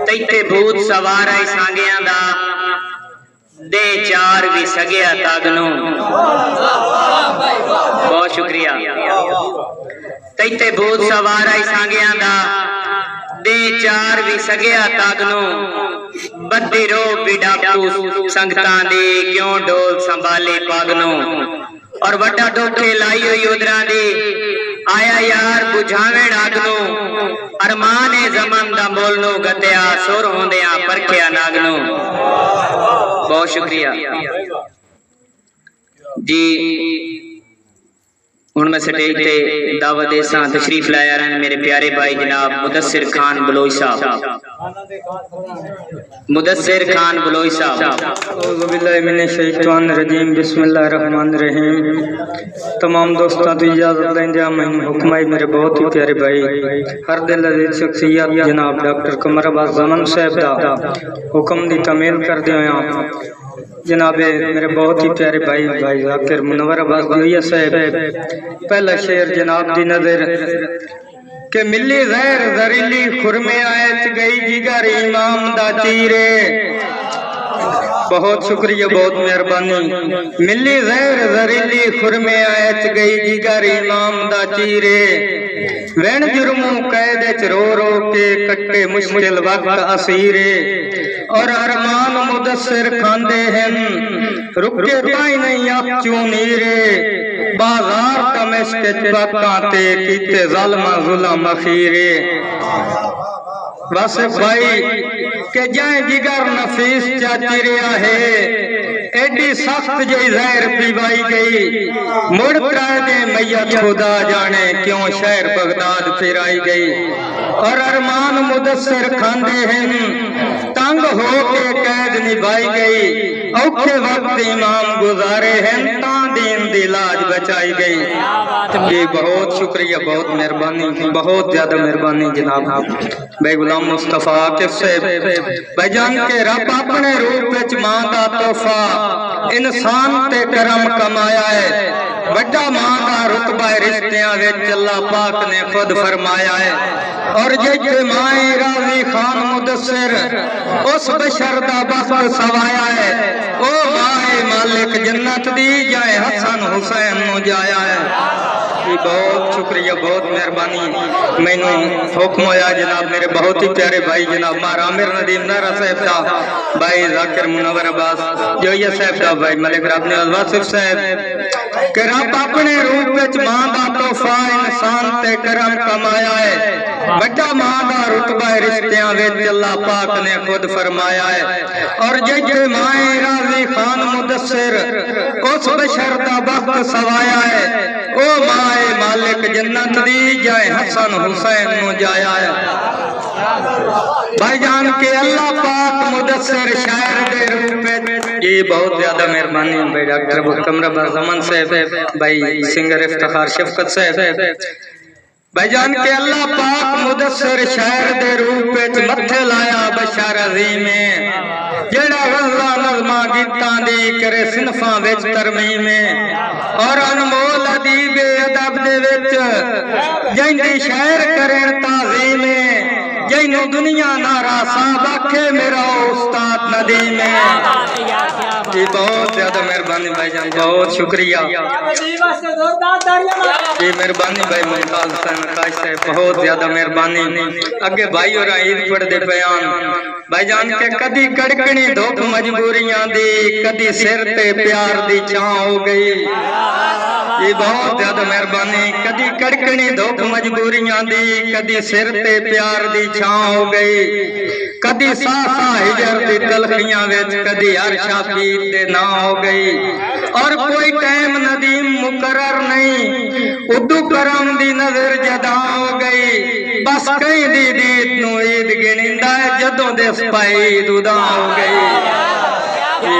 तैते भूत सवार आई सांगिया दा दे चार भी सगया तागनू। बहुत शुक्रिया। तैते भूत सवार आई सांगिया दा दे चार भी सगया तागनू। बद्दी रो बिडाकू संगतां दी क्यों डोल संभाले पागनू। और वड्डा डोखे लाई हुई उदरा दी आया यार बुझावे डागनू। अरमान ए जमन दा मोलनो गत्या सुर होंदिया परखिया नागनू। बहुत शुक्रिया जी। हुण मैं स्टेज ते दावत देसा तशरीफ लाया रहन मेरे प्यारे भाई जनाब मुदस्सिर खान बलोई साहब। मुदस्सिर खान बलोई साहब। बिस्मिल्लाहिर्रहमानिर्रहीम। तमाम दोस्तों तो इजाजत लेंदे मैनू हुक्म है मेरे बहुत ही प्यारे भाई हर दिल अजीज शख्सियत जनाब डॉक्टर कमर अब्बास ज़मान साहब दा हुक्म दी तमील कर दिया जनाबे मेरे बहुत ही प्यारे भाई भाई ज़ाकिर मुनव्वर अब्बास जोइया साहब। पहला शेर जनाब दी नजर के मिली जहर जहरीली खुरमे आयत गई जिगर इमाम दा चीरे। बहुत शुक्रिया बहुत मेहरबानी। मिली जहर जहरीली खुरमे आयत गई जिगर इमाम दा चीरे। वैन जुर्मों कैद च रो रो के कट्टे मुश्किल वक्त असीरे। और अरमान मुदस्सिर खांदे हैं रुके पाई नहीं आप चूनीरे। बाजार कमश के चबाकाते कीते ज़ालिमा ज़ुल्म अखीरे। बस भाई के जाए जिगर नफीस चाचिरिया है एडी सख्त जई जहर पीवाई गई। मुड़ दे मैयत खुदा जाने क्यों शहर बगदाद फिराई गई। और अरमान मुदस्सिर खांदे हैं तंग हो के कैद निभाई गई। औखे वक्त इमाम गुजारे हैं ता दीन दी लाज बचाई गई। ये बहुत शुक्रिया बहुत मेहरबानी बहुत ज्यादा मेहरबानी जनाब भाई गुलाम मुस्तफा आकिफ साहब। भाईजान के रब अपने रूप विच मां दा तोहफा इंसान ते करम कमाया है। बड़ा मां दा रुतबा रिश्तियां विच अल्लाह पाक ने खुद फरमाया है। और जिथे माए राजी खान मुदस्सिर उस बशर दा बख्त सवाया है। ओ माए मालिक जन्नत दी जाए हसन हुसैन नु जाया है। बहुत शुक्रिया बहुत मेहरबानी। मैनू हुक्म होया जनाब मेरे बहुत ही प्यारे भाई जनाब मारा आमिर नदीम नारा साहब का भाई ज़ाकिर मुनव्वर अब्बास जोइया साहब का भाई मलिक राबनी वासिफ साहब के रब अपने रूप विच मां दा तोहफा इंसान ते करम कमाया है। बड़ा मां दा रुतबा रिश्तियां विच अल्लाह पाक ने खुद फरमाया है। और जिथे माए राजी खान मुदस्सिर उस बशर दा वक्त सवाया है। ओ माए मालिक जन्नत दी जाए हसन हुसैन नु जाया है। भाईजान के अल्लाह पाक मुदस्सिर शायर दे रूप में ये बहुत ज्यादा मेहरबानी भाई डॉक्टर कमर अब्बास ज़मान साहब भाई सिंगर इफ्तिखार शफकत साहब। भाईजान के अल्लाह पाक मुदस्सिर शायर दे रूप में मथे लाया बशर अजीम जेड़ा गज़ला नज़मा गीतां दी करे सिनफां विच तरमीम। और अनमोल अदीब अदब दे विच जिंदी शायर करें ताज़ीम। जिन्हों दुनिया नारा साहब आखे मेरा उस्ताद नदीम। जी बहुत ज्यादा मेहरबानी भाईजान बहुत शुक्रिया जी मेहरबानी भाई मुमताज हुसैन काश साहब बहुत ज्यादा मेहरबानी। अगे भाई और ईद पढ़ते बयान भाईजान के कदी कड़कनी धुप मजबूरियां दी कदी सिर ते प्यार दी छां हो गई। ये बहुत ज्यादा मेहरबानी। कदी कड़कनी धुप मजबूरियां दी कदी सिर ते प्यार दी छां हो गई। कदी सासा हिजर दी तलखियां विच कदी अरशा पीर दे ना हो गई। और कोई टाइम नदीम मुकर्रर नहीं उदू करम दी नजर जदा हो गई। बस कई दी दीद नू ईद गिनिंदा है जदों दे स्पाई दुदा हो गई।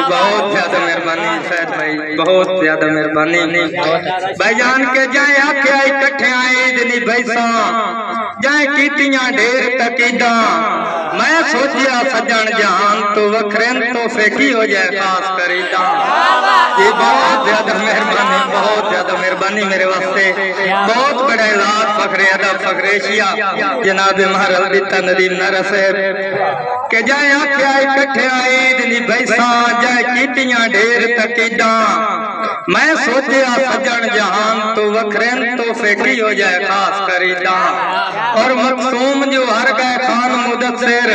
बहुत ज्यादा मेहरबानी सैद भाई बहुत ज्यादा मेहरबानी। भाईजान के जाए आख्या इकट्ठे ईद नहीं बैसा जाए जाए कीतियां ढेर तकीदा मैं सोचिया सजन जहान तो वखरेन तो फेंकी हो जाए खास करीदा। जी बहुत ज्यादा मेहरबानी मेरे वास्ते बहुत बड़ा इलाज फखरे अदब फखरे एशिया जनाब महरल बिता नदीम नर साहब के जाए आख्या इकट्ठे आई दिनी बैसा जाए कीतियां ढेर तकीदा मैं सोचिया सजन जहान तो वखरेन तो फेंकी हो जाए खास करीदा। और मखसूम जो हर गए खान मुदस्सिर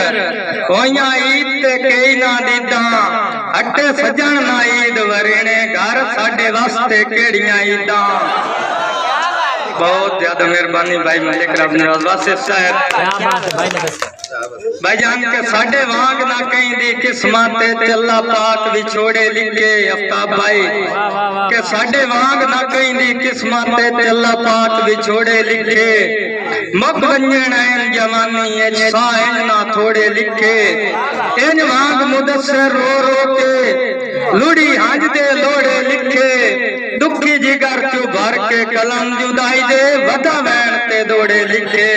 होइया ईद ते कई ना दीदा हटे सजन ना ईद वरेने घर साडे वास्ते केड़ियां ईदा। बहुत ज्यादा मेहरबानी भाई मलिक रब नवाज वासिफ साहब भाई जान के साडे वांग ना कहीं दी किस्मत ते अल्लाह पाक विछोड़े लिखे आफ्ताब भाई के साडे वांग ना कहीं दी किस्मत ते अल्लाह पाक विछोड़े लिखे मक वंजण ऐन जवानी ए साइन ना थोड़े लिखे इन वांग मुदस्सिर रो रो के लुड़ी हंज दे लोड़े लिखे दुखी जिगर चो भर के कलम जुदाई दे वदा वैन ते दौड़े लिखे।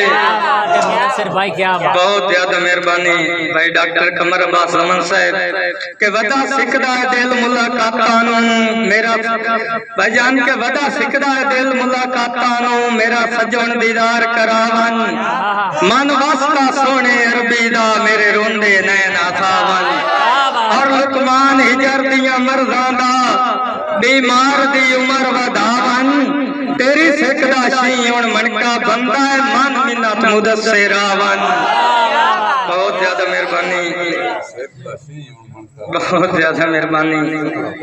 भाई क्या बहुत ज्यादा मेहरबानी भाई डॉक्टर कमर अब्बास रमन साहब के वदा सिकदा दिल मुलाकातां नूं मेरा भाई जान के वदा सिकदा दिल मुलाकातां नूं मेरा सजन दीदार करावन मन वास्ता सोने अरबी दा मेरे रोंदे नैन आसावन। और लुकमान हिजर दिया मर्जां दा बीमार दी उमर वधावन तेरी सिकदा शी हुण मनका बंदा है मन मिन्नत मुदस्सिर आवन। बहुत ज्यादा मेहरबानी बहुत ज्यादा मेहरबानी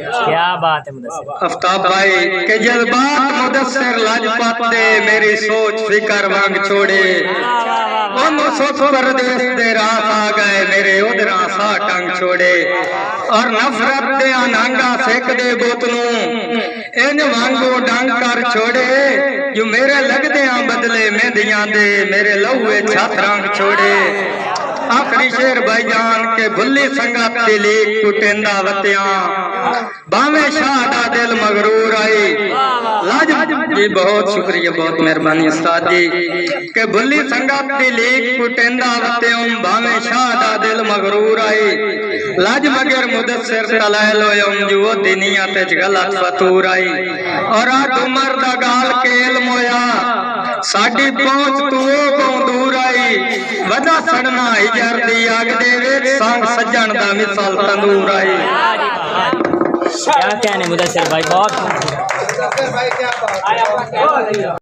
क्या बात है मुदस्सिर आफ्ताब भाई के जज्बात मुदस्सिर लाजपत दे मेरी सोच फिकर वांग छोड़े सोच परदेस दे रात आ गए मेरे उधरा सा टंग छोड़े। और नफरत दे अनांगा सेक दे बोतनू इन वांगू डंग कर छोड़े जो मेरे लगदे बदले मेहंदियां दे मेरे लहुए छत रंग छोड़े। आखिरी शेर भाईजान के भुल्ली संगत दिली कुटेंदा वतिया बावे शाह दा दिल मगरूर आई लाज जी बहुत शुक्रिया बहुत मेहरबानी उस्ताद जी के भुल्ली संगत दिली कुटेंदा वतिया बावे शाह दा दिल मगरूर आई लाज मगर मुदस्सिर तलैल होयम जो दुनिया ते गलत फतूर आई। और आ उमर दा गाल के इल्म होया साडी पहुंच तू बहुत दूर आई वदा सड़ना हिजर दी आग देवे संग सजन दा मिसाल तंदूर आई। क्या कहने मुदस्सिर भाई बहुत